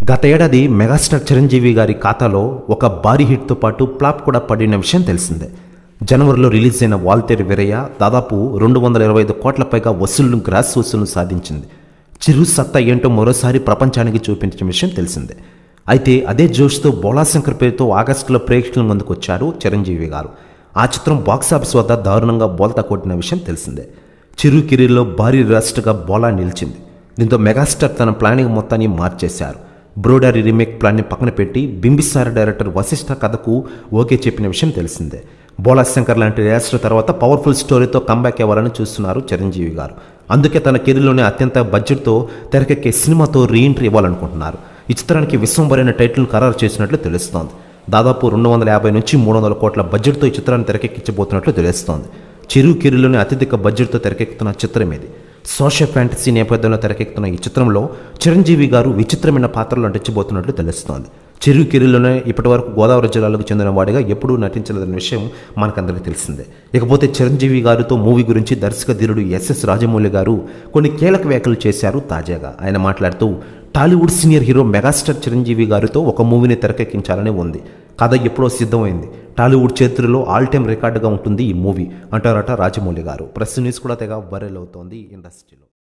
గత ఏడాది మెగాస్టార్ చిరంజీవి గారి ఖాతాలో ఒక భారీ హిట్తో పాటు ఫ్లాప్ కూడా పడిన విషయం తెలిసిందే. జనవరిలో రిలీజ్ అయిన వాల్తేరు వీరయ్య దాదాపు 225 కోట్ల పైగా గ్రాస్ వసూళ్లను సాధించింది. చిరు సత్తా ఏంటో మరోసారి ప్రపంచానికి చూపించిన విషయం తెలిసిందే. అయితే అదే జోష్తో బోళాశంకర్ పేరుతో ఆగస్టులో ప్రేక్షకుల ముందుకు వచ్చారు చిరంజీవి గారు. ఆ చిత్రం బాక్సాఫీస్ వద్ద దారుణంగా బోల్తా కొట్టిన విషయం తెలిసిందే. చిరు కెరీర్లో భారీ రాష్ట్రగా బోలా నిలిచింది. దీంతో మెగాస్టార్ తన ప్లానింగ్ మొత్తాన్ని మార్చేశారు. బ్రోడరీ రీమేక్ ప్లాన్ని పక్కన పెట్టి బింబిసార డైరెక్టర్ వశిష్ఠ కథకు ఓకే చెప్పిన విషయం తెలిసిందే. బోళాశంకర్ లాంటి రేస్టర్ తర్వాత పవర్ఫుల్ స్టోరీతో కంబ్యాక్ అవ్వాలని చూస్తున్నారు చిరంజీవి గారు. అందుకే తన కెరీర్లోనే అత్యంత బడ్జెట్తో తెరకెక్కే సినిమాతో రీఎంట్రీ ఇవ్వాలనుకుంటున్నారు. ఈ చిత్రానికి విశ్వంబర్ అనే టైటిల్ ఖరారు చేసినట్లు తెలుస్తోంది. దాదాపు 250 నుంచి 300 కోట్ల బడ్జెట్తో ఈ చిత్రాన్ని తెరకెక్కించబోతున్నట్లు తెలుస్తోంది. చిరు కెరీర్లోనే అత్యధిక బడ్జెట్తో తెరకెక్కుతున్న చిత్రం ఇది. సోషల్ ఫ్యాంటసీ నేపథ్యంలో తెరకెక్కుతున్న ఈ చిత్రంలో చిరంజీవి గారు విచిత్రమైన పాత్రలు నటించబోతున్నట్లు తెలుస్తోంది. చిరు కెరీర్లోనే ఇప్పటివరకు గోదావరి జిల్లాలకు చెందిన వాడిగా ఎప్పుడూ నటించలేదన్న విషయం మనకందరికీ తెలిసిందే. ఇకపోతే చిరంజీవి గారితో మూవీ గురించి దర్శక ధీరుడు ఎస్ఎస్ రాజమౌళి గారు కొన్ని కీలక వ్యాఖ్యలు చేశారు. తాజాగా ఆయన మాట్లాడుతూ Tollywood senior hero megastar Chiranjeevi గారితో ఒక మూవీని తెరకెక్కించాలని ఉంది. కథ ఎప్పుడో సిద్ధమైంది. టాలీవుడ్ చరిత్రలో ఆల్ టైమ్ రికార్డుగా ఉంటుంది ఈ మూవీ అంటారట రాజమౌళి గారు. ప్రెస్ న్యూస్ కూడా తెగ వైరల్ అవుతోంది ఇండస్ట్రీలో.